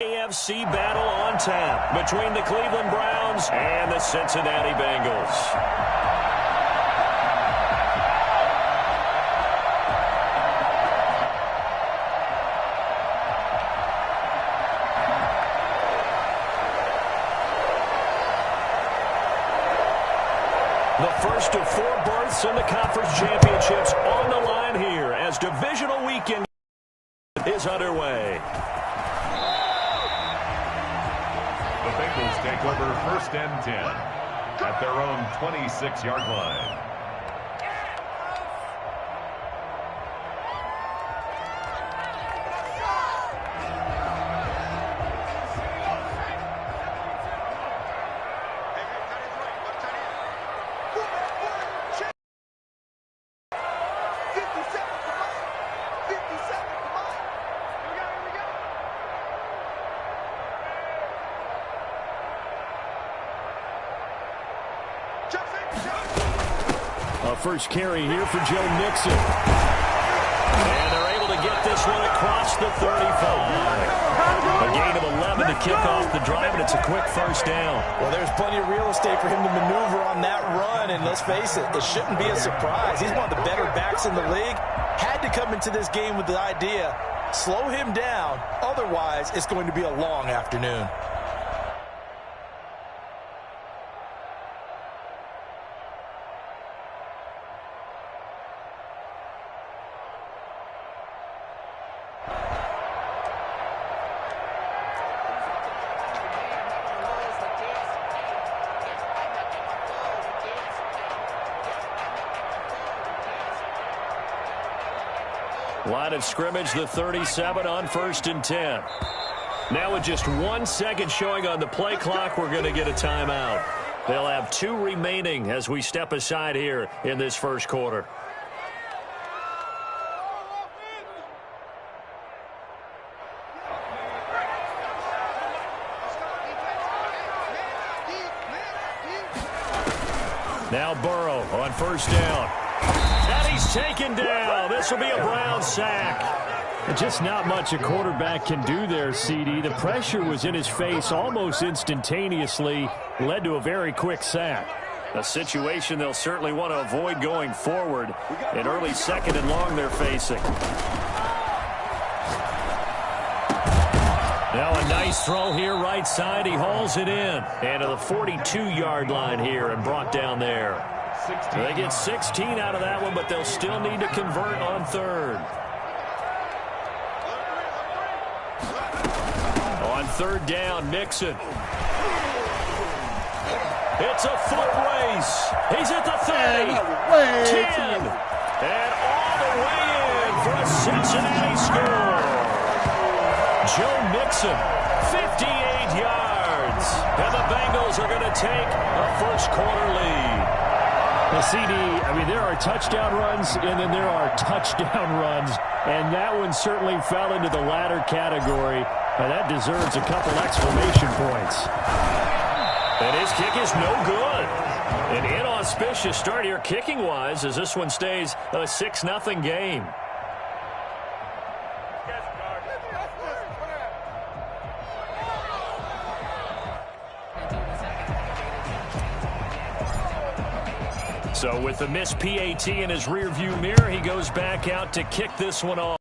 AFC battle on tap between the Cleveland Browns and the Cincinnati Bengals. The first of 4 berths in the conference championships on the line here as divisional weekend is underway. The Bengals take over 1st and 10 at their own 26-yard line. A first carry here for Joe Mixon. And they're able to get this one across the 35. A gain of 11 to kick off the drive, and it's a quick first down. Well, there's plenty of real estate for him to maneuver on that run, and let's face it, it shouldn't be a surprise. He's one of the better backs in the league. Had to come into this game with the idea, slow him down, otherwise it's going to be a long afternoon. Line of scrimmage, the 37 on 1st and 10. Now with just 1 second showing on the play clock, we're going to get a timeout. They'll have 2 remaining as we step aside here in this first quarter. Now Burrow on 1st down. And he's taken down. This will be a Brown sack. Just not much a quarterback can do there, CD. The pressure was in his face almost instantaneously, led to a very quick sack. A situation they'll certainly want to avoid going forward. An early 2nd and long they're facing. Now a nice throw here right side. He hauls it in. And to the 42-yard line here and brought down there. They get 16 out of that one, but they'll still need to convert on 3rd. On 3rd down, Mixon. It's a foot race. He's at the 30, 10, and all the way in for a Cincinnati score. Joe Mixon, 58 yards. And the Bengals are going to take a first quarter lead. The CD, I mean, there are touchdown runs, and then there are touchdown runs, and that one certainly fell into the latter category, and that deserves a couple exclamation points. And his kick is no good. An inauspicious start here kicking-wise as this one stays a 6-0 game. So with the missed PAT in his rearview mirror, he goes back out to kick this one off.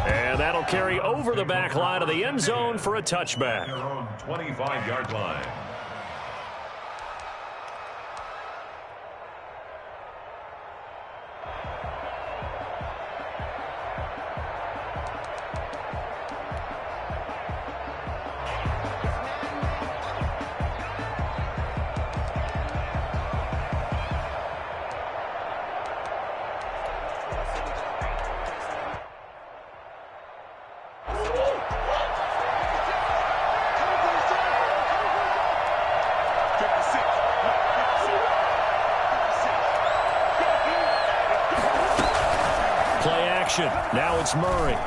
And that'll carry over the back line of the end zone for a touchback. Their own 25-yard line. Now it's Murray.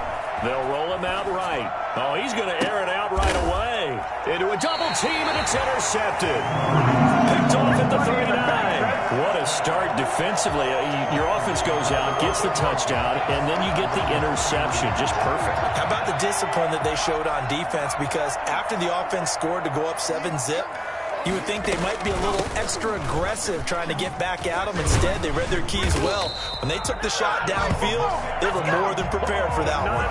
They'll roll him out right. Oh, he's going to air it out right away. Into a double team, and it's intercepted. Picked off at the 39. What a start defensively. Your offense goes out, gets the touchdown, and then you get the interception. Just perfect. How about the discipline that they showed on defense? Because after the offense scored to go up 7-zip, you would think they might be a little extra aggressive trying to get back at them. Instead, they read their keys well. When they took the shot downfield, they were more than prepared for that one.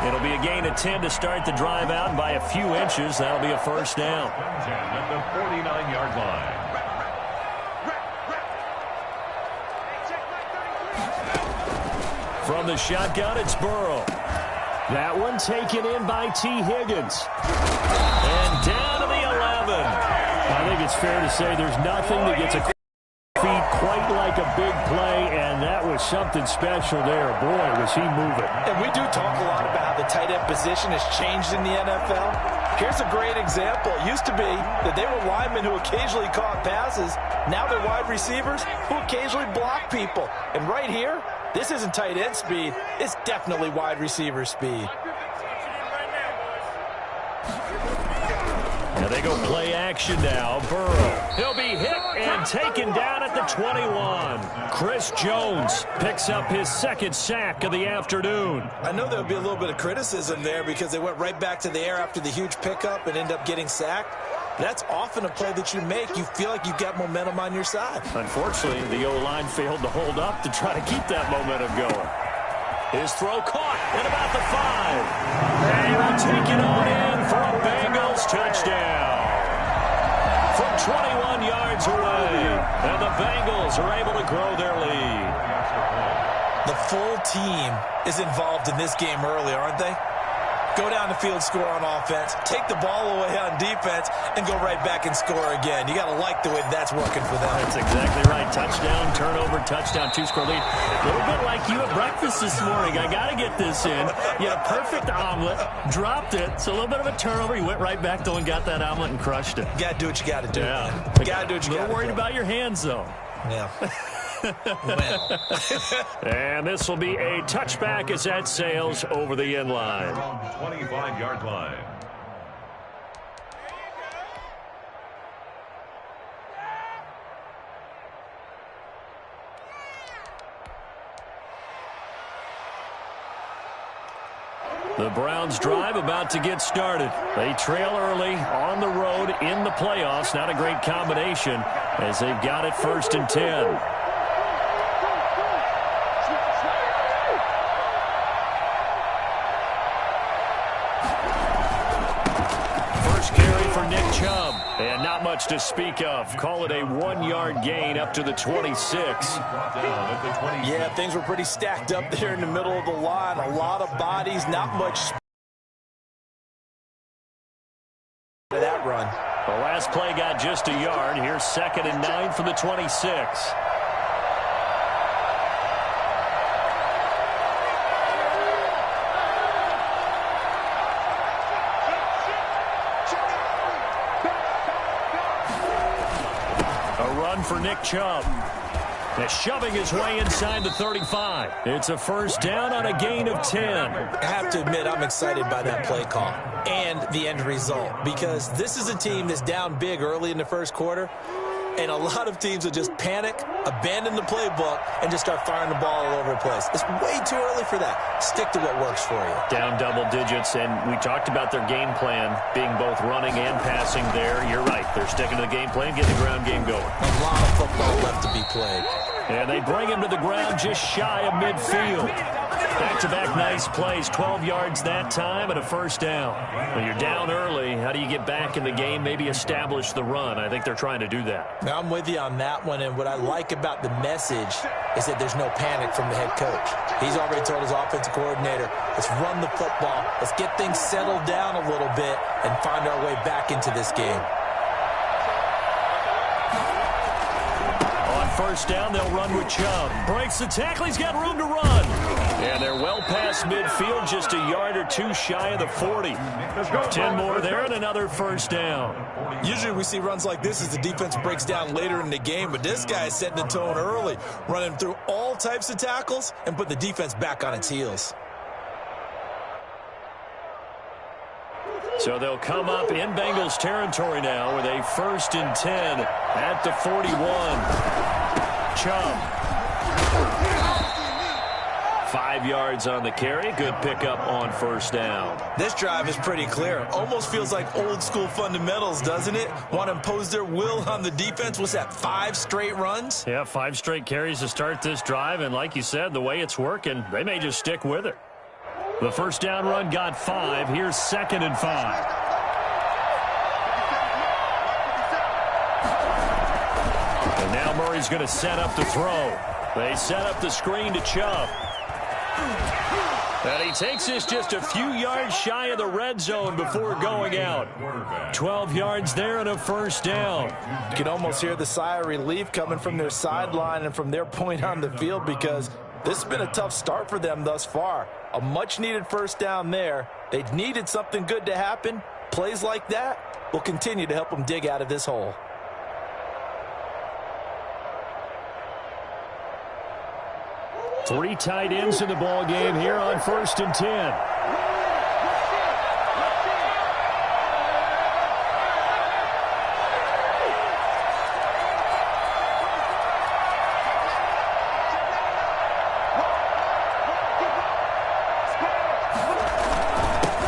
It'll be a gain of 10 to start the drive out, and by a few inches, that'll be a first down. At the 49-yard line. From the shotgun, it's Burrow. That one taken in by T. Higgins. And down to the 11. I think it's fair to say there's nothing that gets a feet quite like a big play, and that was something special there. Boy, was he moving. And we do talk a lot about how the tight end position has changed in the NFL. Here's a great example. It used to be that they were linemen who occasionally caught passes. Now they're wide receivers who occasionally block people. And right here, this isn't tight end speed. It's definitely wide receiver speed. Now they go play action now. Burrow. He'll be hit and taken down at the 21. Chris Jones picks up his second sack of the afternoon. I know there'll be a little bit of criticism there because they went right back to the air after the huge pickup and end up getting sacked. That's often a play that you make. You feel like you've got momentum on your side. Unfortunately, the O-line failed to hold up to try to keep that momentum going. His throw caught at about the 5. And he will take it on in for a Bengals touchdown. From 21 yards away. And the Bengals are able to grow their lead. The full team is involved in this game early, aren't they? Go down the field, score on offense, take the ball away on defense, and go right back and score again. You got to like the way that's working for them. That's exactly right. Touchdown, turnover, touchdown, two-score lead. A little bit like you at breakfast this morning. I got to get this in. You had a perfect omelet, dropped it. So a little bit of a turnover. You went right back, though, and got that omelet and crushed it. You got to do what you got to do. Yeah. You got to do what you got to do. A little worried about your hands, though. Yeah. Well. And this will be a touchback as that sails over the end line. 25-yard line. The Browns drive about to get started. They trail early on the road in the playoffs. Not a great combination as they've got it 1st and 10. And not much to speak of. Call it a 1-yard gain up to the 26. Yeah, things were pretty stacked up there in the middle of the line. A lot of bodies, not much that run. The last play got just a yard. Here's 2nd and 9 for the 26. For Nick Chubb. They're shoving his way inside the 35. It's a first down on a gain of 10. I have to admit, I'm excited by that play call and the end result because this is a team that's down big early in the first quarter, and a lot of teams will just panic, abandon the playbook, and just start firing the ball all over the place. It's way too early for that. Stick to what works for you. Down double digits, and we talked about their game plan being both running and passing there. You're right. They're sticking to the game plan, getting the ground game going. A lot of football left to be played. And they bring him to the ground just shy of midfield. Back-to-back nice plays, 12 yards that time and a first down. When you're down early, how do you get back in the game, maybe establish the run? I think they're trying to do that. Now, I'm with you on that one, and what I like about the message is that there's no panic from the head coach. He's already told his offensive coordinator, let's run the football, let's get things settled down a little bit and find our way back into this game. First down, they'll run with Chubb. Breaks the tackle, he's got room to run. And they're well past midfield, just a yard or two shy of the 40. 10 more there and another first down. Usually we see runs like this as the defense breaks down later in the game, but this guy is setting the tone early, running through all types of tackles and put the defense back on its heels. So they'll come up in Bengals territory now with a 1st and 10 at the 41. Chubb. 5 yards on the carry. Good pickup on 1st down. This drive is pretty clear. Almost feels like old school fundamentals, doesn't it? Want to impose their will on the defense. What's that, 5 straight runs? Yeah, 5 straight carries to start this drive. And like you said, the way it's working, they may just stick with it. The 1st down run got 5. Here's 2nd and 5. And now Murray's going to set up the throw. They set up the screen to Chubb. And he takes this just a few yards shy of the red zone before going out. 12 yards there and a 1st down. You can almost hear the sigh of relief coming from their sideline and from their point on the field, because this has been a tough start for them thus far. A much-needed 1st down there. They needed something good to happen. Plays like that will continue to help them dig out of this hole. Three tight ends in the ball game here on 1st and 10.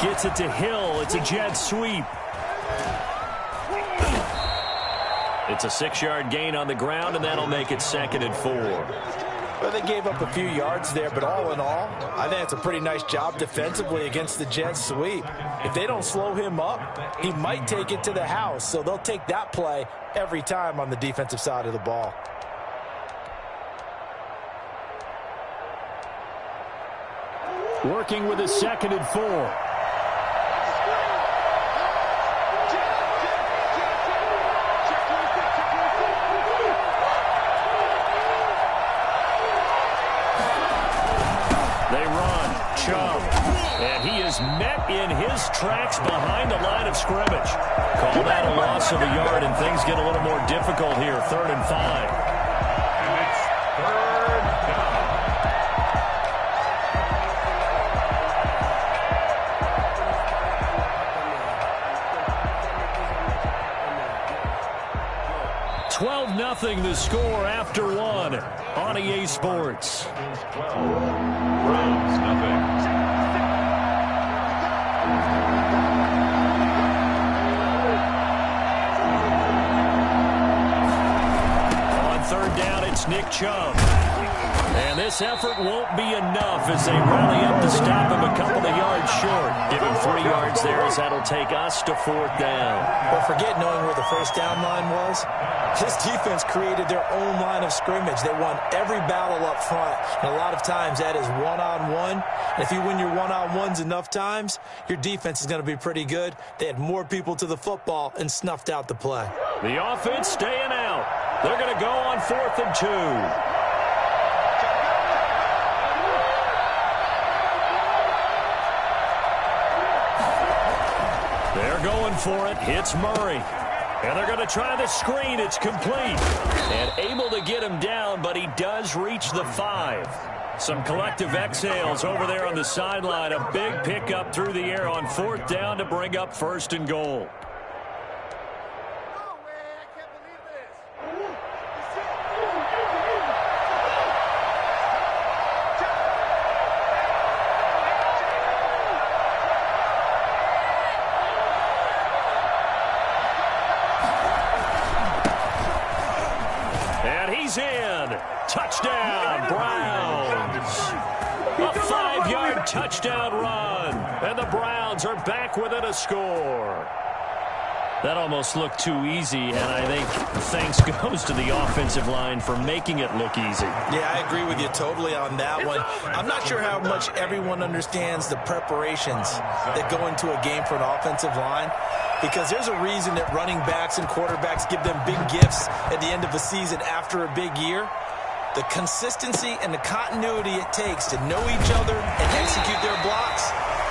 Gets it to Hill. It's a jet sweep. It's a 6-yard gain on the ground, and that'll make it 2nd and 4. Well, they gave up a few yards there, but all in all, I think it's a pretty nice job defensively against the jet sweep. If they don't slow him up, he might take it to the house, so they'll take that play every time on the defensive side of the ball. Working with a 2nd and 4. And he is met in his tracks behind the line of scrimmage. Call that a loss of a yard, and things get a little more difficult here. 3rd and 5. And it's 3rd down. 12-0 the score after 1 on EA Sports. 12. Browns, nothing. On 3rd down, it's Nick Chubb. And this effort won't be enough as they rally up to stop him a couple of yards short. Give him 3 yards there as that'll take us to 4th down. But forget knowing where the 1st down line was. This defense created their own line of scrimmage. They won every battle up front. And a lot of times that is one-on-one. And if you win your one-on-ones enough times, your defense is going to be pretty good. They had more people to the football and snuffed out the play. The offense staying out. They're going to go on 4th and 2. They're going for it. It's Murray. And they're going to try the screen. It's complete. And able to get him down, but he does reach the 5. Some collective exhales over there on the sideline. A big pickup through the air on 4th down to bring up 1st and goal. Touchdown, Browns. A 5-yard touchdown run. And the Browns are back within a score. That almost looked too easy, and I think thanks goes to the offensive line for making it look easy. Yeah, I agree with you totally on that one. I'm not sure how much everyone understands the preparations that go into a game for an offensive line, because there's a reason that running backs and quarterbacks give them big gifts at the end of a season after a big year. The consistency and the continuity it takes to know each other and execute their blocks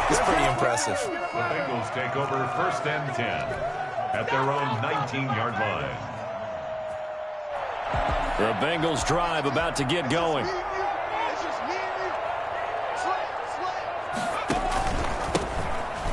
is pretty impressive. The Bengals take over 1st and 10 at their own 19-yard line. The Bengals drive about to get going.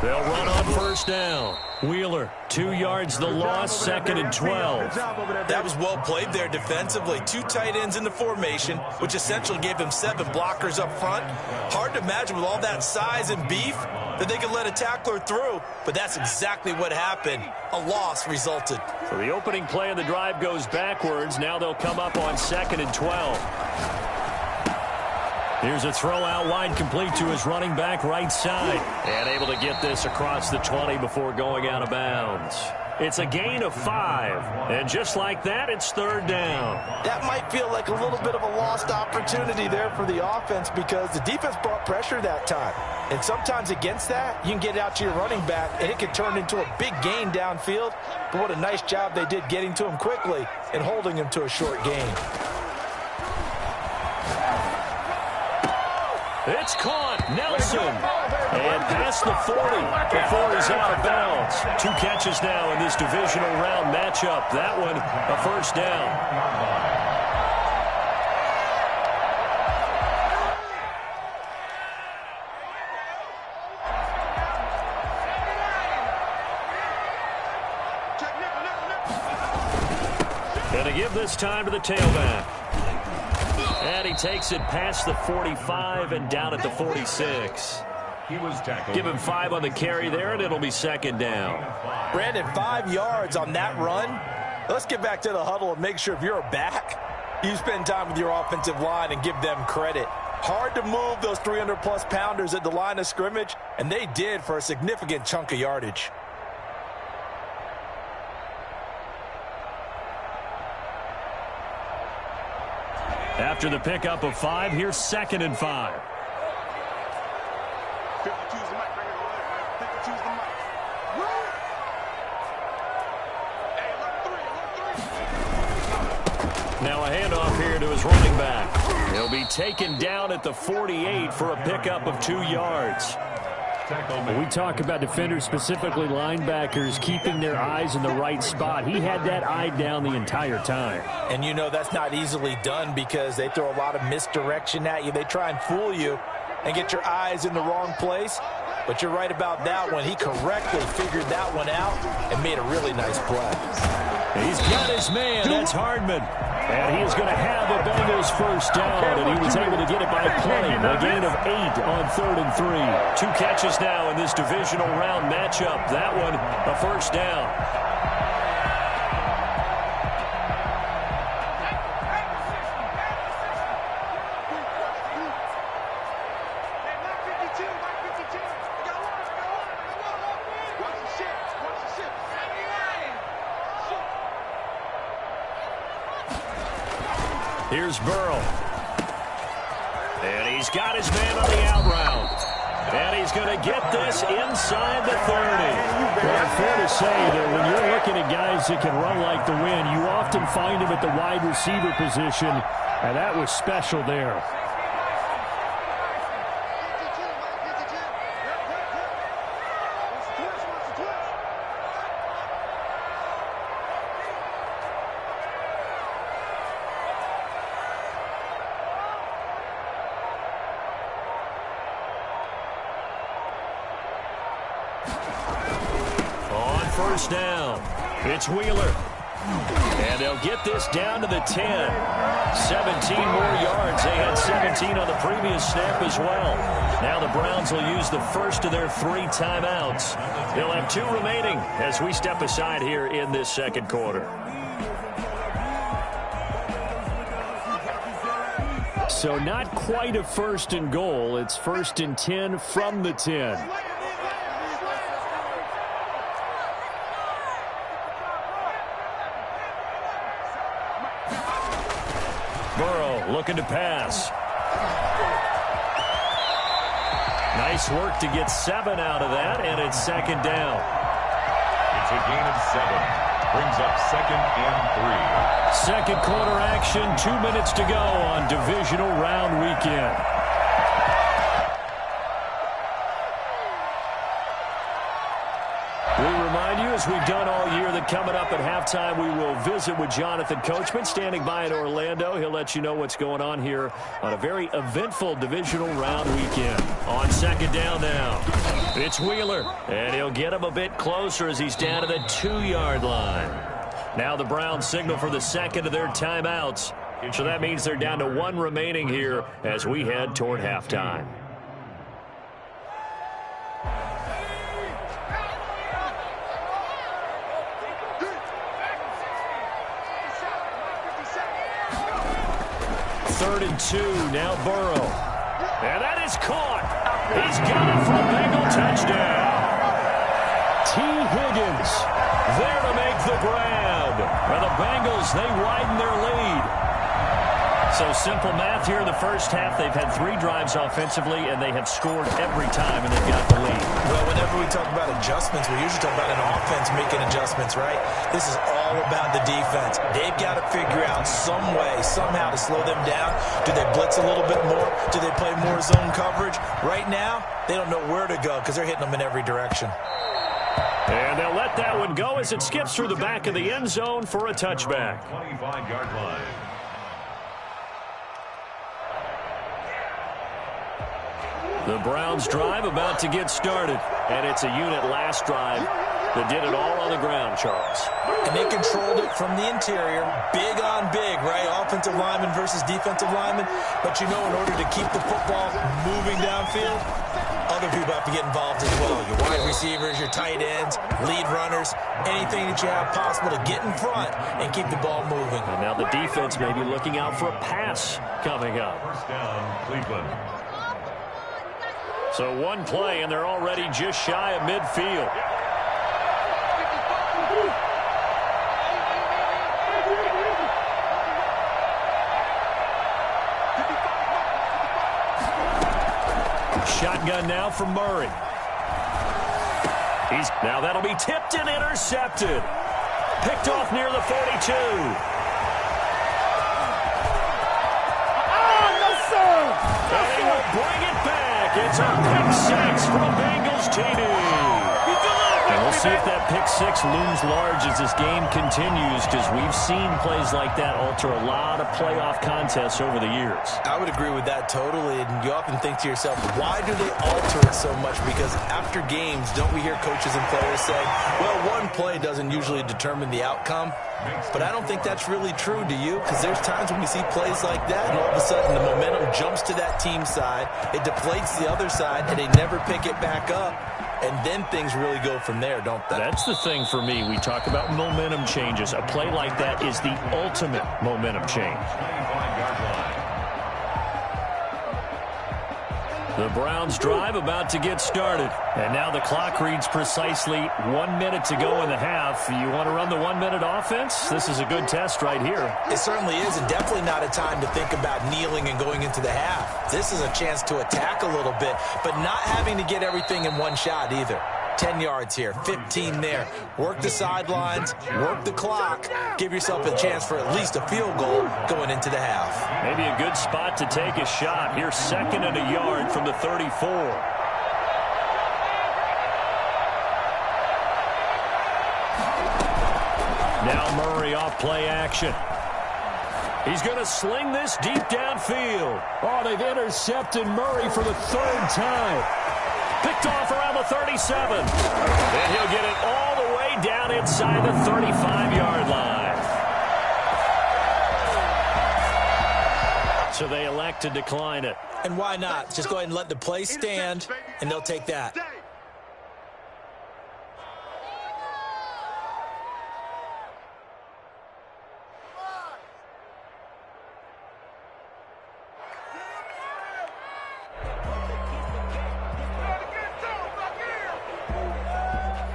They'll run on first down. Wheeler, 2 yards the loss, 2nd and 12. That was well played there defensively. 2 tight ends in the formation, which essentially gave them 7 blockers up front. Hard to imagine with all that size and beef that they could let a tackler through, but that's exactly what happened. A loss resulted. So the opening play of the drive goes backwards. Now they'll come up on 2nd and 12. Here's a throw out wide, complete to his running back right side. And able to get this across the 20 before going out of bounds. It's a gain of 5. And just like that, it's 3rd down. That might feel like a little bit of a lost opportunity there for the offense because the defense brought pressure that time. And sometimes against that, you can get out to your running back, and it can turn into a big gain downfield. But what a nice job they did getting to him quickly and holding him to a short gain. It's caught. Nelson. And past the 40 before he's out of bounds. 2 catches now in this divisional round matchup. That one a first down. Going to give this time to the tailback. And he takes it past the 45 and down at the 46. He was tackled. Give him 5 on the carry there, and it'll be 2nd down. Brandon, 5 yards on that run. Let's get back to the huddle and make sure if you're a back, you spend time with your offensive line and give them credit. Hard to move those 300-plus pounders at the line of scrimmage, and they did for a significant chunk of yardage. After the pickup of 5, here's 2nd and 5. Now a handoff here to his running back. He'll be taken down at the 48 for a pickup of 2 yards. We talk about defenders, specifically linebackers, keeping their eyes in the right spot. He had that eye down the entire time. And you know that's not easily done because they throw a lot of misdirection at you. They try and fool you and get your eyes in the wrong place. But you're right about that one. He correctly figured that one out and made a really nice play. He's got his man. That's Hardman. And he is going to have a Bengals first down, and he was able to get it by plenty. A gain of 8 on 3rd and 3. 2 catches now in this divisional round matchup. That one a first down. Here's Burrow. And he's got his man on the out route. And he's going to get this inside the 30. Well, fair to say that when you're looking at guys that can run like the wind, you often find him at the wide receiver position, and that was special there. First down. It's Wheeler. And they'll get this down to the 10. 17 more yards. They had 17 on the previous snap as well. Now the Browns will use the first of their 3 timeouts. They'll have 2 remaining as we step aside here in this second quarter. So not quite a 1st and goal. It's 1st and 10 from the 10. Burrow looking to pass. Nice work to get 7 out of that, and it's 2nd down. It's a gain of 7. Brings up 2nd and 3. Second quarter action, 2 minutes to go on divisional round weekend. We remind you, as we've done all year, that coming up at halftime, we will visit with Jonathan Coachman, standing by in Orlando. He'll let you know what's going on here on a very eventful divisional round weekend. On second down now, it's Wheeler, and he'll get him a bit closer as he's down to the 2-yard line. Now the Browns signal for the second of their timeouts, so that means they're down to 1 remaining here as we head toward halftime. Third and 2, now Burrow. And that is caught. He's got it for a Bengal touchdown. T. Higgins there to make the grab. For the Bengals, they widen their lead. So simple math here in the first half. They've had 3 drives offensively, and they have scored every time, and they've got the lead. Well, whenever we talk about adjustments, we usually talk about an offense making adjustments, right? This is all about the defense. They've got to figure out some way, somehow to slow them down. Do they blitz a little bit more? Do they play more zone coverage? Right now, they don't know where to go because they're hitting them in every direction. And they'll let that one go as it skips through the back of the end zone for a touchback. 25-yard line. The Browns drive about to get started, and it's a unit last drive that did it all on the ground, Charles. And they controlled it from the interior, big on big, right? Offensive lineman versus defensive lineman. But you know, in order to keep the football moving downfield, other people have to get involved as well. Your wide receivers, your tight ends, lead runners, anything that you have possible to get in front and keep the ball moving. And now the defense may be looking out for a pass coming up. First down, Cleveland. So 1 play, and they're already just shy of midfield. Shotgun now from Murray. Now that'll be tipped and intercepted. Picked off near the 42. And he will bring it back. It's a pick 6 from Bengals TD. And we'll see if that pick 6 looms large as this game continues, because we've seen plays like that alter a lot of playoff contests over the years. I would agree with that totally, and you often think to yourself, why do they alter it so much? Because after games, don't we hear coaches and players say, well, 1 play doesn't usually determine the outcome? But I don't think that's really true, do you? Because there's times when we see plays like that, and all of a sudden the momentum jumps to that team side, it deflates the other side, and they never pick it back up. And then things really go from there, don't they? That's the thing for me. We talk about momentum changes. A play like that is the ultimate momentum change. 25-yard line. The Browns drive about to get started. And now the clock reads precisely 1 minute to go in the half. You want to run the 1-minute offense? This is a good test right here. It certainly is, and definitely not a time to think about kneeling and going into the half. This is a chance to attack a little bit, but not having to get everything in one shot either. 10 yards here, 15 there. Work the sidelines, work the clock. Give yourself a chance for at least a field goal going into the half. Maybe a good spot to take a shot. Here's 2nd and a yard from the 34. Now Murray off play action. He's going to sling this deep downfield. Oh, they've intercepted Murray for the 3rd time. Picked off around the 37. And he'll get it all the way down inside the 35-yard line. So they elect to decline it. And why not? Just go ahead and let the play stand, and they'll take that.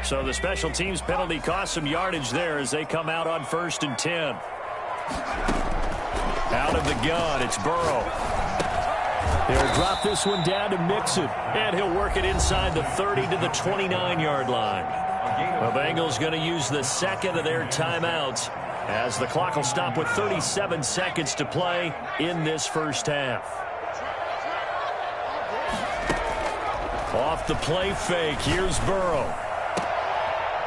So the special teams penalty cost some yardage there as they come out on 1st and 10. Out of the gun, it's Burrow. He'll drop this one down to Mixon, and he'll work it inside the 30 to the 29-yard line. The Bengals going to use the 2nd of their timeouts as the clock will stop with 37 seconds to play in this first half. Off the play fake, here's Burrow.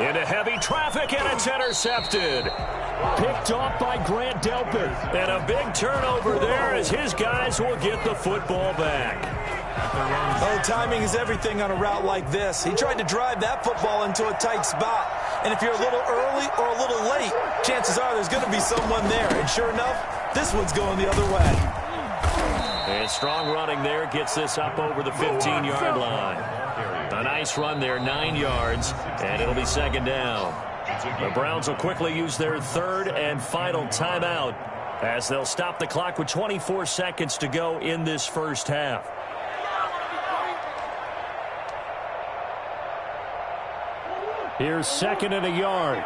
Into heavy traffic, and it's intercepted. Picked off by Grant Delpit. And a big turnover there as his guys will get the football back. Oh, timing is everything on a route like this. He tried to drive that football into a tight spot. And if you're a little early or a little late, chances are there's going to be someone there. And sure enough, this one's going the other way. And strong running there gets this up over the 15-yard line. A nice run there, 9 yards, and it'll be second down. The Browns will quickly use their third and final timeout as they'll stop the clock with 24 seconds to go in this first half. Here's second and a yard.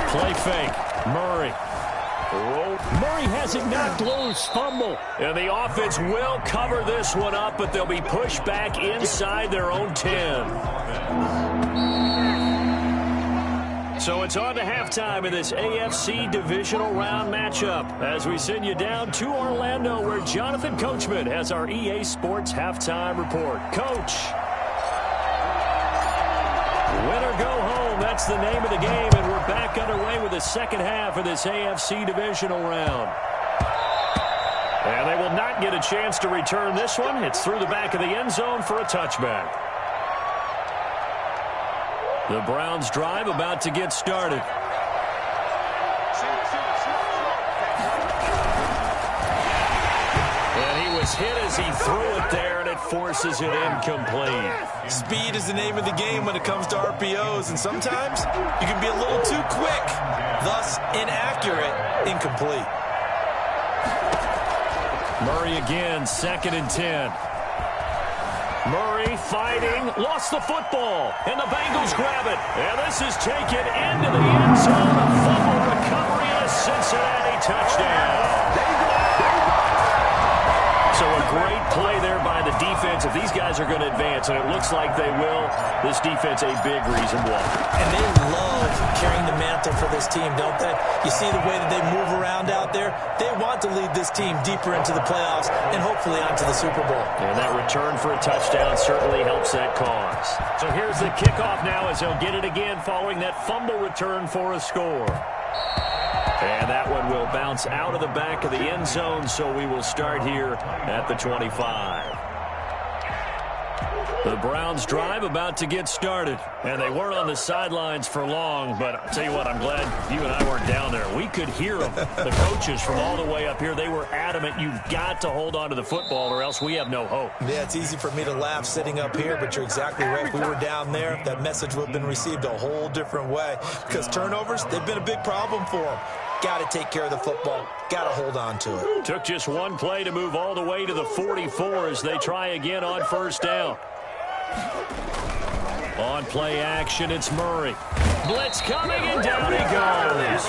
Play fake. Murray. Murray has it knocked loose. Fumble. And the offense will cover this one up, but they'll be pushed back inside their own 10. So it's on to halftime in this AFC Divisional Round matchup as we send you down to Orlando where Jonathan Coachman has our EA Sports Halftime Report. Coach. Win or go home, that's the name of the game, and we're back underway with the second half of this AFC Divisional Round. And they will not get a chance to return this one. It's through the back of the end zone for a touchback. The Browns drive about to get started. And he was hit as he threw it there, and it forces it incomplete. Speed is the name of the game when it comes to RPOs, and sometimes you can be a little too quick, thus inaccurate, incomplete. Murray again, second and 10. Murray fighting, lost the football, and the Bengals grab it. And this is taken into the end zone. A fumble recovery and a Cincinnati touchdown. So a great play there by the defense. If these guys are going to advance, and it looks like they will, this defense a big reason why. And they love carrying the mantle for this team, don't they? You see the way that they move around out there? They want to lead this team deeper into the playoffs and hopefully onto the Super Bowl. And that return for a touchdown certainly helps that cause. So here's the kickoff now as they'll get it again following that fumble return for a score. And that one will bounce out of the back of the end zone, so we will start here at the 25. The Browns drive about to get started, and they weren't on the sidelines for long, but I'll tell you what, I'm glad you and I weren't down there. We could hear them, the coaches from all the way up here. They were adamant, you've got to hold on to the football or else we have no hope. Yeah, it's easy for me to laugh sitting up here, but you're exactly right. If we were down there, that message would have been received a whole different way because turnovers, they've been a big problem for them. Got to take care of the football. Got to hold on to it. Took just one play to move all the way to the 44 as they try again on first down. On play action, it's Murray. Blitz coming, and down he goes.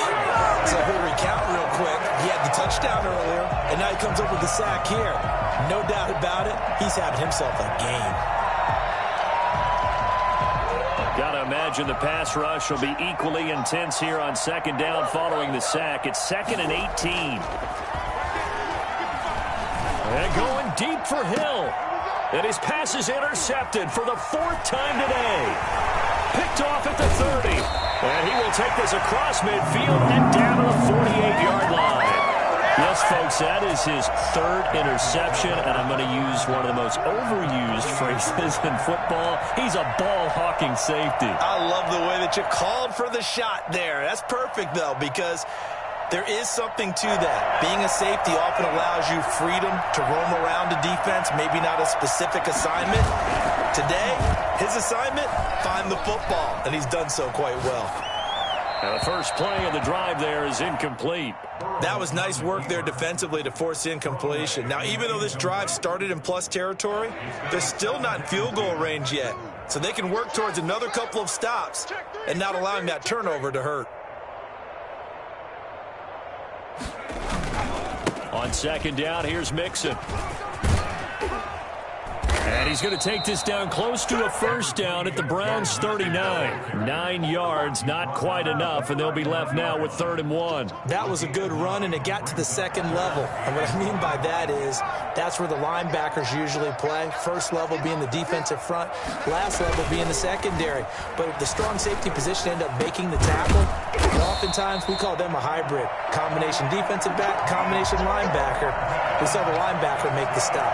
So we'll recount real quick. He had the touchdown earlier, and now he comes up with the sack here. No doubt about it, he's having himself a game. Got to imagine the pass rush will be equally intense here on second down following the sack. It's second and 18. And going deep for Hill. And his pass is intercepted for the fourth time today. Picked off at the 30. And he will take this across midfield and down to the 48-yard line. Yes, folks, that is his third interception, and I'm going to use one of the most overused phrases in football. He's a ball-hawking safety. I love the way that you called for the shot there. That's perfect, though, because there is something to that. Being a safety often allows you freedom to roam around a defense, maybe not a specific assignment. Today, his assignment, find the football, and he's done so quite well. Now the first play of the drive there is incomplete. That was nice work there defensively to force incompletion. Now, even though this drive started in plus territory, they're still not in field goal range yet. So they can work towards another couple of stops and not allowing that turnover to hurt. On second down, here's Mixon. And he's going to take this down close to a first down at the Browns' 39. 9 yards, not quite enough, and they'll be left now with 3rd and 1. That was a good run, and it got to the second level. And what I mean by that is that's where the linebackers usually play. First level being the defensive front, last level being the secondary. But if the strong safety position end up making the tackle, and oftentimes we call them a hybrid. Combination defensive back, combination linebacker. We saw the linebacker make the stop.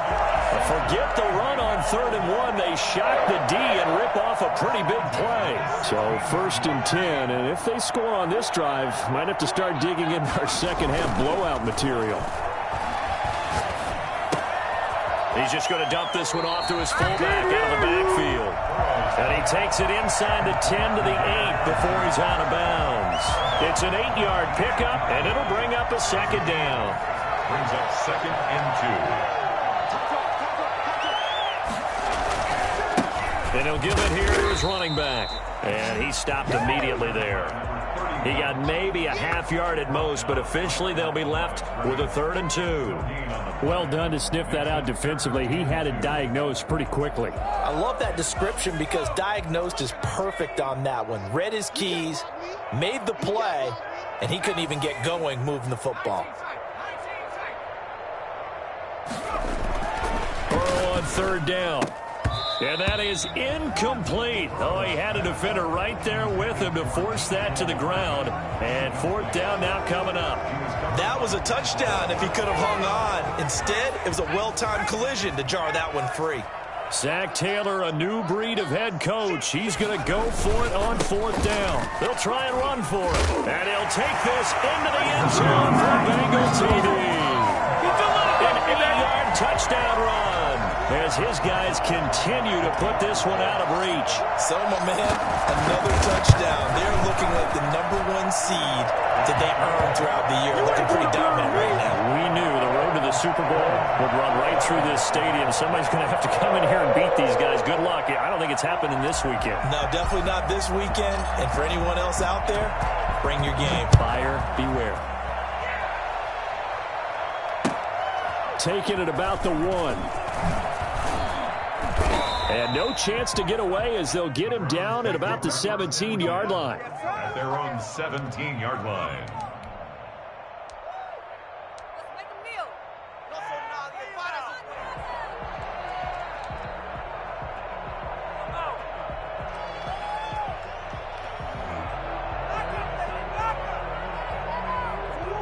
Forget the run on 3rd and 1. They shock the D and rip off a pretty big play. So 1st and 10, and if they score on this drive, might have to start digging in our second half blowout material. He's just going to dump this one off to his fullback out of the backfield. And he takes it inside the 10 to the 8 before he's out of bounds. It's an 8-yard pickup, and it'll bring up a second down. Brings up 2nd and 2. And he'll give it here to his running back. And he stopped immediately there. He got maybe a half yard at most, but officially they'll be left with a 3rd and 2. Well done to sniff that out defensively. He had it diagnosed pretty quickly. I love that description because diagnosed is perfect on that one. Read his keys, made the play, and he couldn't even get going moving the football. Burrow on 3rd down. And that is incomplete. Oh, he had a defender right there with him to force that to the ground. And 4th down now coming up. That was a touchdown if he could have hung on. Instead, it was a well-timed collision to jar that one free. Zach Taylor, a new breed of head coach. He's going to go for it on 4th down. They'll try and run for it. And he'll take this into the end zone for a Bengal TD. An 8-yard touchdown run as his guys continue to put this one out of reach. So, my man, another touchdown. They're looking like the #1 seed that they earned throughout the year. Looking pretty dominant right now. We knew the road to the Super Bowl would run right through this stadium. Somebody's going to have to come in here and beat these guys. Good luck. I don't think it's happening this weekend. No, definitely not this weekend. And for anyone else out there, bring your game. Buyer beware. Taking it about the 1. And no chance to get away as they'll get him down at about the 17-yard line. At their own 17-yard line.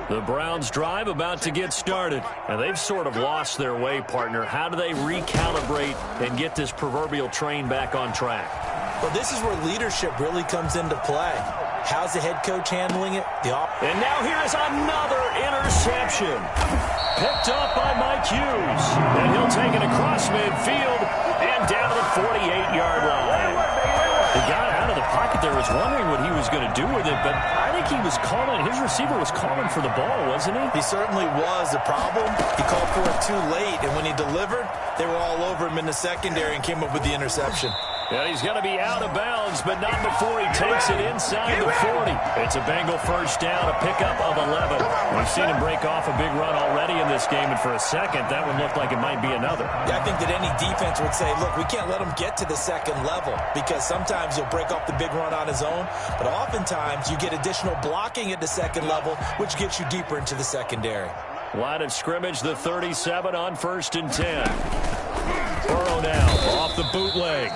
The Browns drive about to get started. And they've sort of lost their way, partner. How do they recalibrate and get this proverbial train back on track? Well, this is where leadership really comes into play. How's the head coach handling it? And now here is another interception. Picked up by Mike Hughes. And he'll take it across midfield and down to the 48-yard line. He got out of the pocket there, was wondering what he was going to do with it, but I think he was calling, his receiver was calling for the ball, wasn't he? He certainly was. The problem, he called for it too late, and when he delivered, they were all over him in the secondary and came up with the interception. Yeah, he's going to be out of bounds, but not before he takes it inside the 40. It's a Bengal first down, a pickup of 11. We've seen him break off a big run already in this game, and for a second, that one looked like it might be another. Yeah, I think that any defense would say, look, we can't let him get to the second level because sometimes he'll break off the big run on his own, but oftentimes you get additional blocking at the second level, which gets you deeper into the secondary. Line of scrimmage, the 37 on 1st and 10. Burrow now off the bootleg.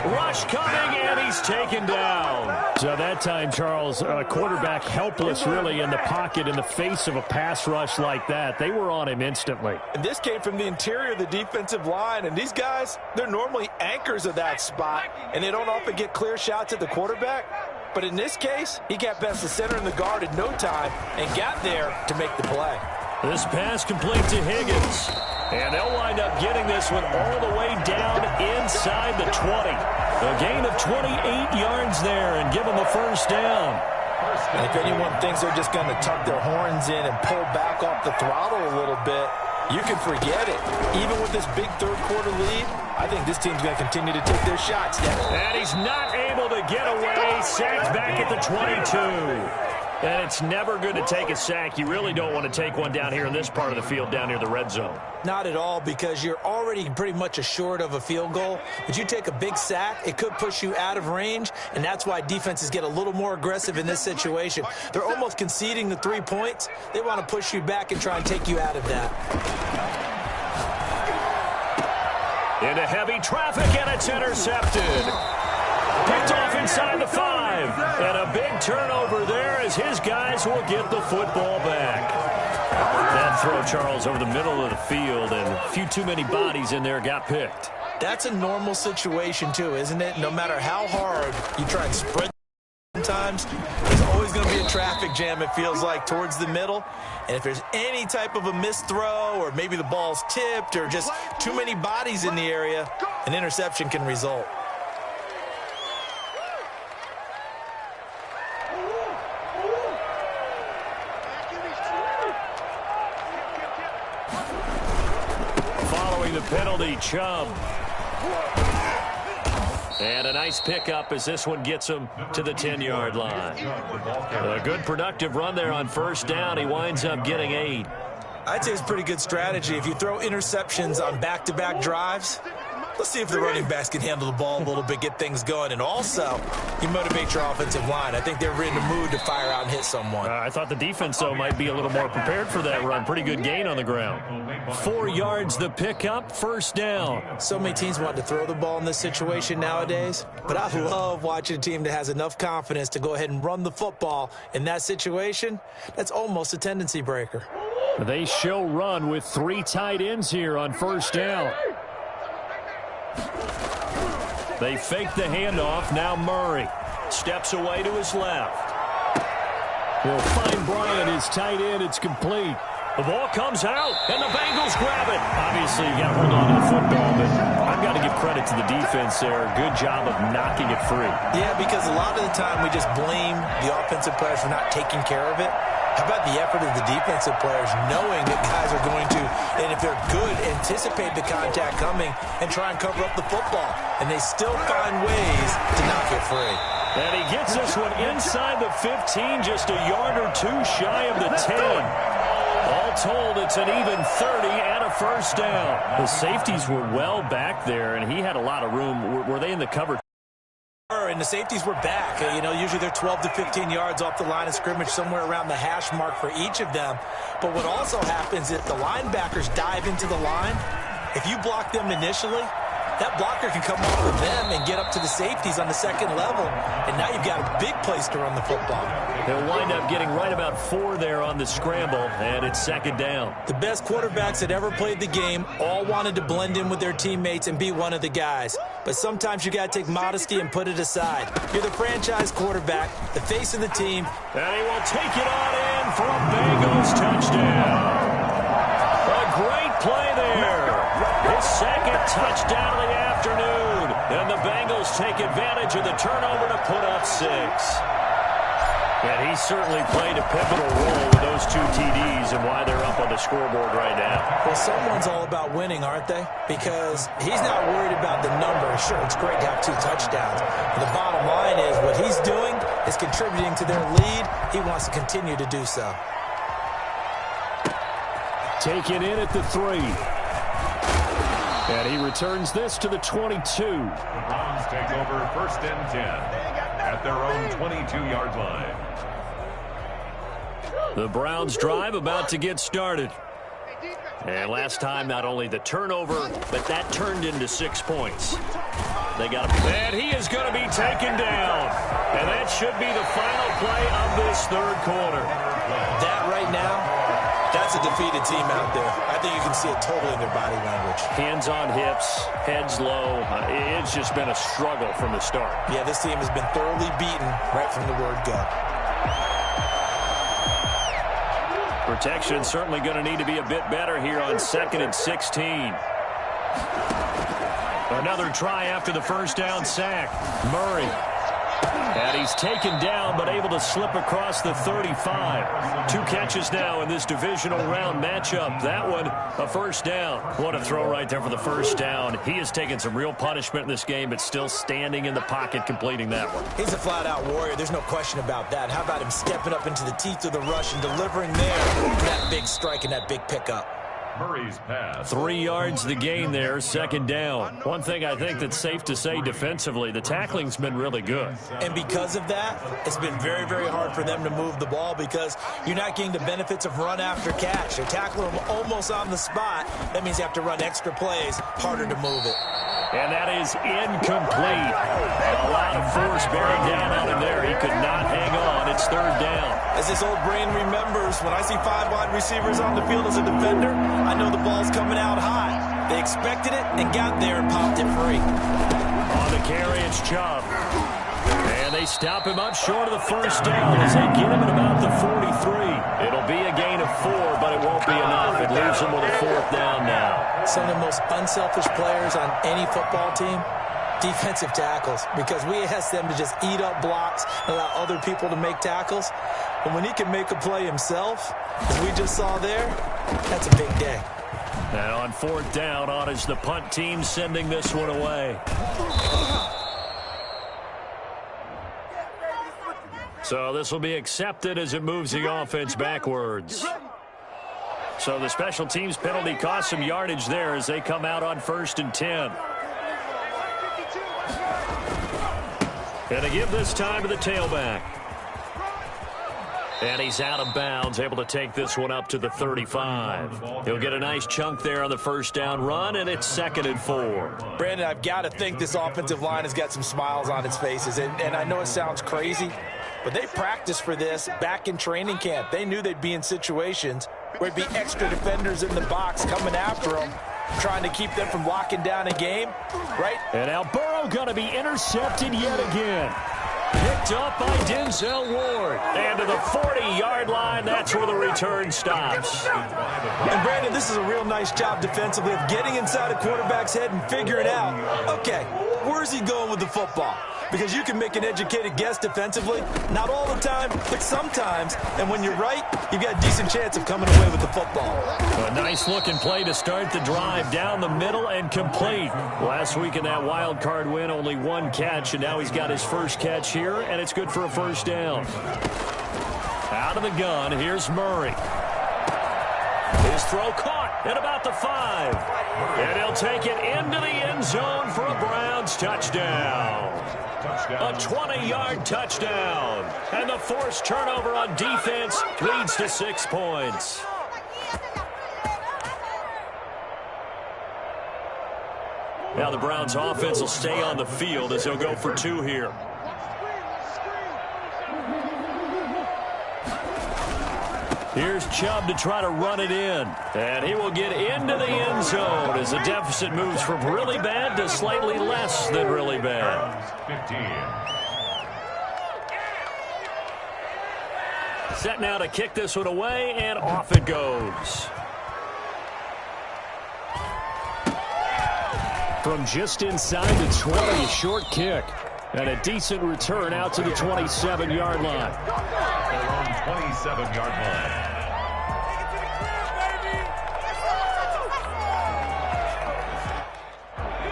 Rush coming, and he's taken down. So that time, Charles, quarterback helpless really in the pocket in the face of a pass rush like that. They were on him instantly. And this came from the interior of the defensive line, and these guys, they're normally anchors of that spot, and they don't often get clear shots at the quarterback. But in this case, he got past the center and the guard in no time and got there to make the play. This pass complete to Higgins. And they'll wind up getting this one all the way down inside the 20. A gain of 28 yards there and give them a first down. And if anyone thinks they're just going to tuck their horns in and pull back off the throttle a little bit, you can forget it. Even with this big third-quarter lead, I think this team's going to continue to take their shots. And he's not able to get away. Sacked back at the 22. And it's never good to take a sack. You really don't want to take one down here in this part of the field, down near the red zone. Not at all, because you're already pretty much assured of a field goal. But you take a big sack, it could push you out of range, and that's why defenses get a little more aggressive in this situation. They're almost conceding the 3 points. They want to push you back and try and take you out of that. Into heavy traffic, and it's intercepted. Picked off inside the 5. And a big turnover there as his guys will get the football back. That throw, Charles, over the middle of the field, and a few too many bodies in there got picked. That's a normal situation, too, isn't it? No matter how hard you try and spread sometimes, there's always going to be a traffic jam, it feels like, towards the middle. And if there's any type of a missed throw, or maybe the ball's tipped, or just too many bodies in the area, an interception can result. The penalty, Chubb. And a nice pickup as this one gets him to the 10-yard line. A good productive run there on first down. He winds up getting 8. I'd say it's a pretty good strategy. If you throw interceptions on back-to-back drives, let's see if the running backs can handle the ball a little bit, get things going. And also, you motivate your offensive line. I think they're in the mood to fire out and hit someone. I thought the defense, though, might be a little more prepared for that run. Pretty good gain on the ground. 4 yards the pickup, first down. So many teams want to throw the ball in this situation nowadays, but I love watching a team that has enough confidence to go ahead and run the football. In that situation, that's almost a tendency breaker. They show run with 3 tight ends here on first down. They fake the handoff. Now Murray steps away to his left. He'll find Bryant, his tight end. It's complete. The ball comes out, and the Bengals grab it. Obviously, you got to hold on to the football, but I've got to give credit to the defense there. Good job of knocking it free. Yeah, because a lot of the time we just blame the offensive players for not taking care of it. How about the effort of the defensive players knowing that guys are going to, and if they're good, anticipate the contact coming and try and cover up the football. And they still find ways to knock it free. And he gets this one inside the 15, just a yard or two shy of the 10. All told, it's an even 30 and a first down. The safeties were well back there, and he had a lot of room. Were they in the cover? And the safeties were back. You know, usually they're 12 to 15 yards off the line of scrimmage, somewhere around the hash mark for each of them. But what also happens is the linebackers dive into the line. If you block them initially, that blocker can come off of them and get up to the safeties on the second level. And now you've got a big place to run the football. They'll wind up getting right about 4 there on the scramble, and it's second down. The best quarterbacks that ever played the game all wanted to blend in with their teammates and be one of the guys. But sometimes you got to take modesty and put it aside. You're the franchise quarterback, the face of the team. And he will take it on in for a Bengals touchdown. A great play there. His second touchdown of the afternoon. And the Bengals take advantage of the turnover to put up 6. And he certainly played a pivotal role with those 2 TDs and why they're up on the scoreboard right now. Well, someone's all about winning, aren't they? Because he's not worried about the number. Sure, it's great to have 2 touchdowns. But the bottom line is what he's doing is contributing to their lead. He wants to continue to do so. Taken in at the 3. And he returns this to the 22. The Browns take over first and 10 at their own 22-yard line. The Browns drive about to get started. And last time, not only the turnover, but that turned into 6 points. They got a... And he is going to be taken down. And that should be the final play of this third quarter. That right now, that's a defeated team out there. I think you can see it totally in their body language. Hands on hips, heads low. It's just been a struggle from the start. Yeah, this team has been thoroughly beaten right from the word go. Protection certainly going to need to be a bit better here on 2nd and 16. Another try after the first down sack. Murray. And he's taken down, but able to slip across the 35. 2 catches now in this divisional round matchup. That one, a first down. What a throw right there for the first down. He has taken some real punishment in this game, but still standing in the pocket, completing that one. He's a flat-out warrior. There's no question about that. How about him stepping up into the teeth of the rush and delivering there for that big strike and that big pickup? Murray's pass. 3 yards the gain there, second down. One thing I think that's safe to say defensively, the tackling's been really good. And because of that, it's been very, very hard for them to move the ball because you're not getting the benefits of run after catch. They're tackling them almost on the spot. That means you have to run extra plays, harder to move it. And that is incomplete. A lot of force bearing down on him there. He could not hang on. It's third down. As this old brain remembers, when I see 5 wide receivers on the field as a defender, I know the ball's coming out high. They expected it and got there and popped it free. On the carry, it's Chubb. And they stop him up short of the first down as they get him at about the 43. It'll be a gain of 4, but it won't be enough. It leaves him with a fourth down now. Some of the most unselfish players on any football team, defensive tackles, because we ask them to just eat up blocks and allow other people to make tackles. And when he can make a play himself, as we just saw there, that's a big day. And on fourth down, on is the punt team sending this one away. So this will be accepted as it moves the offense backwards. So the special teams penalty cost some yardage there as they come out on 1st and 10. And to give this time to the tailback. And he's out of bounds, able to take this one up to the 35. He'll get a nice chunk there on the first down run, and it's 2nd and 4. Brandon, I've got to think this offensive line has got some smiles on its faces. And I know it sounds crazy, but they practiced for this back in training camp. They knew they'd be in situations where it'd be extra defenders in the box coming after them, trying to keep them from locking down a game, right? And now Burrow going to be intercepted yet again. Picked up by Denzel Ward. And to the 40-yard line, that's where the return stops. And, Brandon, this is a real nice job defensively of getting inside a quarterback's head and figuring out, okay, where's he going with the football? Because you can make an educated guess defensively, not all the time, but sometimes. And when you're right, you've got a decent chance of coming away with the football. A nice-looking play to start the drive down the middle and complete. Last week in that wild card win, only 1 catch, and now he's got his first catch here, and it's good for a first down. Out of the gun, here's Murray. His throw caught at about the 5. And he'll take it into the end zone for a Browns touchdown. A 20-yard touchdown. And the forced turnover on defense leads to 6 points. Now the Browns offense will stay on the field as they'll go for 2 here. Here's Chubb to try to run it in. And he will get into the end zone as the deficit moves from really bad to slightly less than really bad. 15. Set now to kick this one away, and off it goes. From just inside the 20, a short kick. And a decent return out to the 27-yard line. Their own 27-yard line.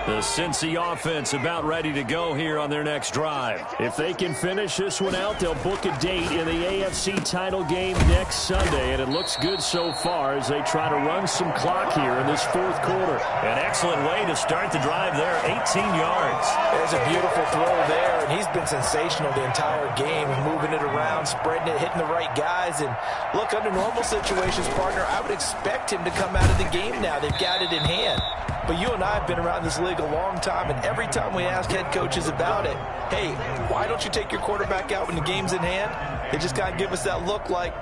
The Cincy offense about ready to go here on their next drive. If they can finish this one out, they'll book a date in the AFC title game next Sunday, and it looks good so far as they try to run some clock here in this 4th quarter. An excellent way to start the drive there, 18 yards. There's a beautiful throw there, and he's been sensational the entire game, moving it around, spreading it, hitting the right guys. And look, under normal situations, partner, I would expect him to come out of the game now. They've got it in hand. But you and I have been around this league a long time, and every time we ask head coaches about it, hey, why don't you take your quarterback out when the game's in hand? They just kind of give us that look like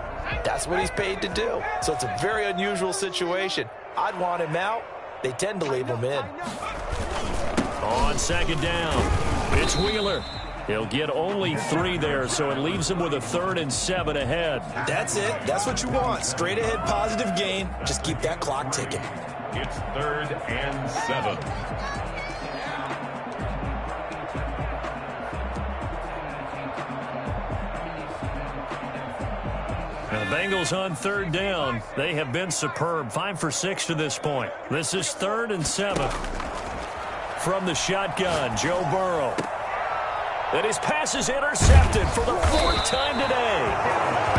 that's what he's paid to do. So it's a very unusual situation. I'd want him out. They tend to leave him in. On 2nd down, it's Wheeler. He'll get only 3 there, so it leaves him with a 3rd and 7 ahead. That's it. That's what you want. Straight ahead, positive gain. Just keep that clock ticking. It's 3rd and 7. Bengals on third down. They have been superb. 5 for 6 to this point. This is 3rd and 7. From the shotgun, Joe Burrow. And his pass is intercepted for the 4th time today.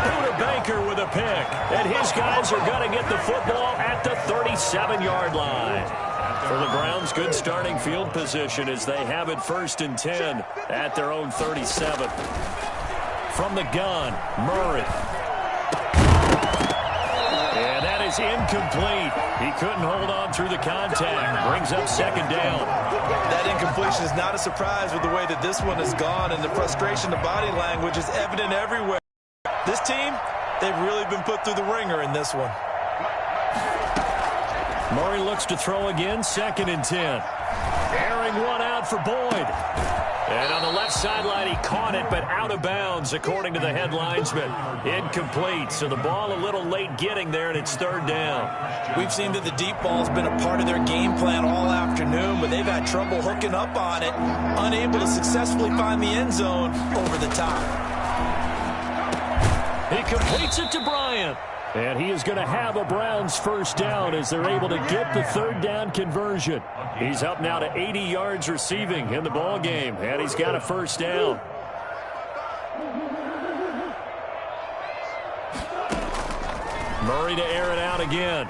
Buda Baker with a pick. And his guys are going to get the football at the 37-yard line. For the Browns, good starting field position as they have it 1st and 10 at their own 37. From the gun, Murray. And that is incomplete. He couldn't hold on through the contact. Brings up 2nd down. That incompletion is not a surprise with the way that this one has gone, and the frustration, the body language is evident everywhere. This team, they've really been put through the ringer in this one. Murray looks to throw again, 2nd and 10. Airing one out for Boyd. And on the left sideline, he caught it, but out of bounds, according to the head linesman. Incomplete, so the ball a little late getting there, and it's 3rd down. We've seen that the deep ball's been a part of their game plan all afternoon, but they've had trouble hooking up on it, unable to successfully find the end zone over the top. He completes it to Bryant. And he is going to have a Browns 1st down as they're able to get the 3rd down conversion. He's up now to 80 yards receiving in the ball game, and he's got a 1st down. Murray to air it out again.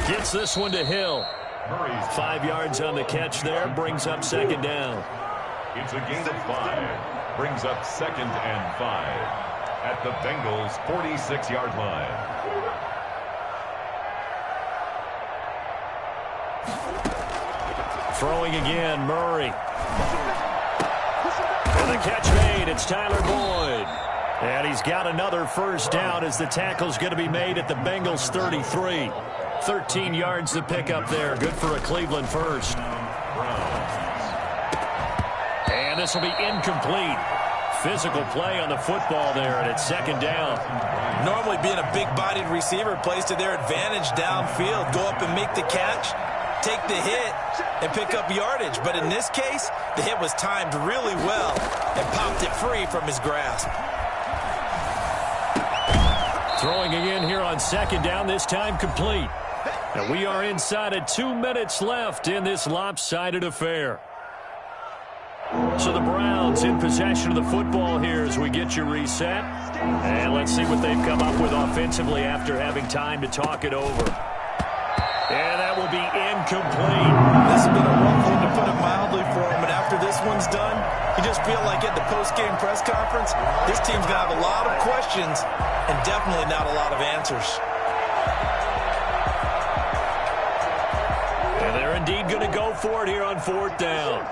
Gets this one to Hill. 5 yards on the catch there, brings up 2nd down. It's a gain of 5. Brings up 2nd and 5. At the Bengals' 46-yard line. Throwing again, Murray. And the catch made, it's Tyler Boyd. And he's got another 1st down as the tackle's going to be made at the Bengals' 33. 13 yards to pick up there, good for a Cleveland 1st. And this will be incomplete. Physical play on the football there, and it's 2nd down. Normally being a big-bodied receiver plays to their advantage downfield. Go up and make the catch, take the hit, and pick up yardage. But in this case, the hit was timed really well and popped it free from his grasp. Throwing again here on 2nd down, this time complete. And we are inside of 2 minutes left in this lopsided affair. So the Browns in possession of the football here as we get you reset. And let's see what they've come up with offensively after having time to talk it over. And that will be incomplete. This has been a rough one, to put it mildly, for him. And after this one's done, you just feel like at the post-game press conference, this team's going to have a lot of questions and definitely not a lot of answers. And they're indeed going to go for it here on 4th down.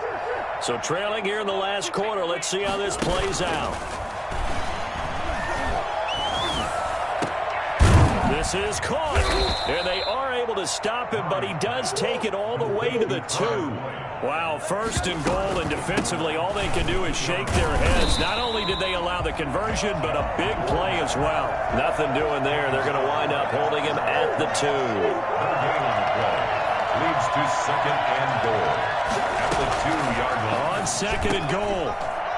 So trailing here in the last quarter, let's see how this plays out. This is caught, and they are able to stop him, but he does take it all the way to the 2. Wow, 1st and goal, and defensively all they can do is shake their heads. Not only did they allow the conversion, but a big play as well. Nothing doing there. They're going to wind up holding him at the 2. Leads to 2nd and goal. At the 2-yard line. On 2nd and goal,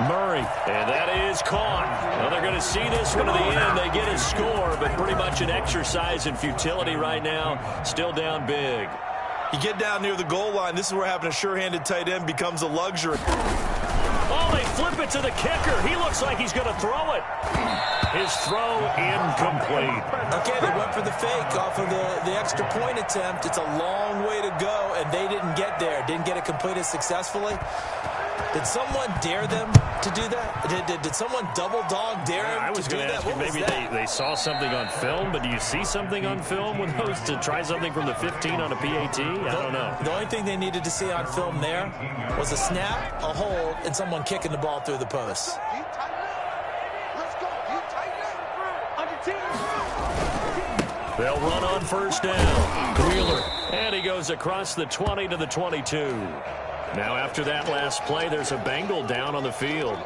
Murray. And that is caught. Well, they're going to see this one to the end. They get a score, but pretty much an exercise in futility right now. Still down big. You get down near the goal line, this is where having a sure-handed tight end becomes a luxury. Oh, they flip it to the kicker. He looks like he's going to throw it. His throw incomplete. Okay, they went for the fake off of the extra point attempt. It's a long way to go, and they didn't get there. Didn't get it completed successfully. Did someone dare them to do that? Did someone double dog dare him to do that? What was that? Maybe they saw something on film, but do you see something on film with those to try something from the 15 on a PAT? I don't know. The only thing they needed to see on film there was a snap, a hold, and someone kicking the ball through the post. They'll run on 1st down. Wheeler, and he goes across the 20 to the 22. Now after that last play, there's a Bengal down on the field.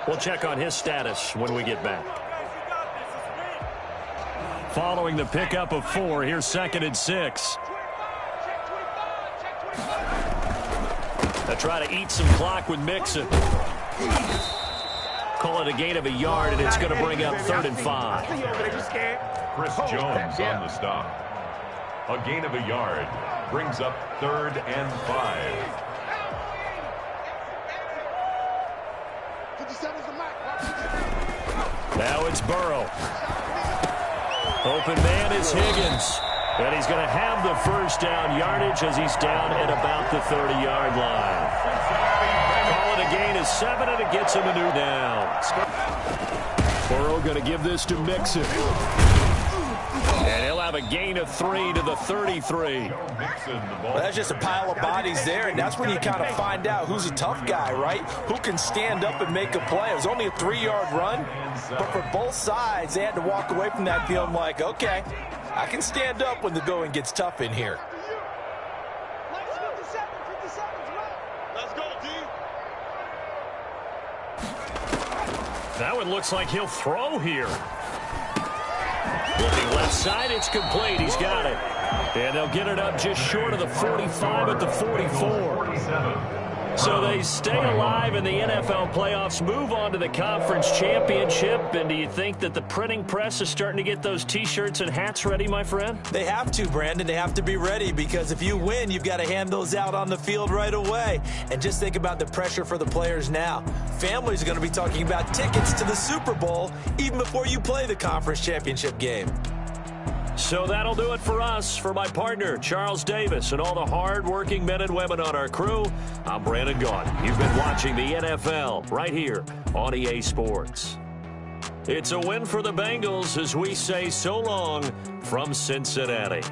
We'll check on his status when we get back. Following the pickup of 4, here's 2nd and 6. They try to eat some clock with Mixon. Call it a gain of a yard, and it's going to bring up 3rd and 5. Chris Jones on the stop. A gain of a yard brings up 3rd and 5. Now it's Burrow. Open man is Higgins. And he's going to have the first down yardage as he's down at about the 30-yard line. Call it a gain of 7, and it gets him a new down. Burrow going to give this to Mixon. And he'll have a gain of 3 to the 33. Well, that's just a pile of bodies there, and that's when you kind of find out who's a tough guy, right? Who can stand up and make a play. It was only a 3-yard run, but for both sides, they had to walk away from that feeling like, okay, I can stand up when the going gets tough in here. Let's go, D. That one looks like he'll throw here. Looking left side, it's complete. He's got it. And they'll get it up just short of the 45 at the 44. So they stay alive in the NFL playoffs, move on to the conference championship. And do you think that the printing press is starting to get those T-shirts and hats ready, my friend? They have to, Brandon. They have to be ready because if you win, you've got to hand those out on the field right away. And just think about the pressure for the players now. Families are going to be talking about tickets to the Super Bowl even before you play the conference championship game. So that'll do it for us. For my partner, Charles Davis, and all the hard-working men and women on our crew, I'm Brandon Gaudin. You've been watching the NFL right here on EA Sports. It's a win for the Bengals as we say so long from Cincinnati.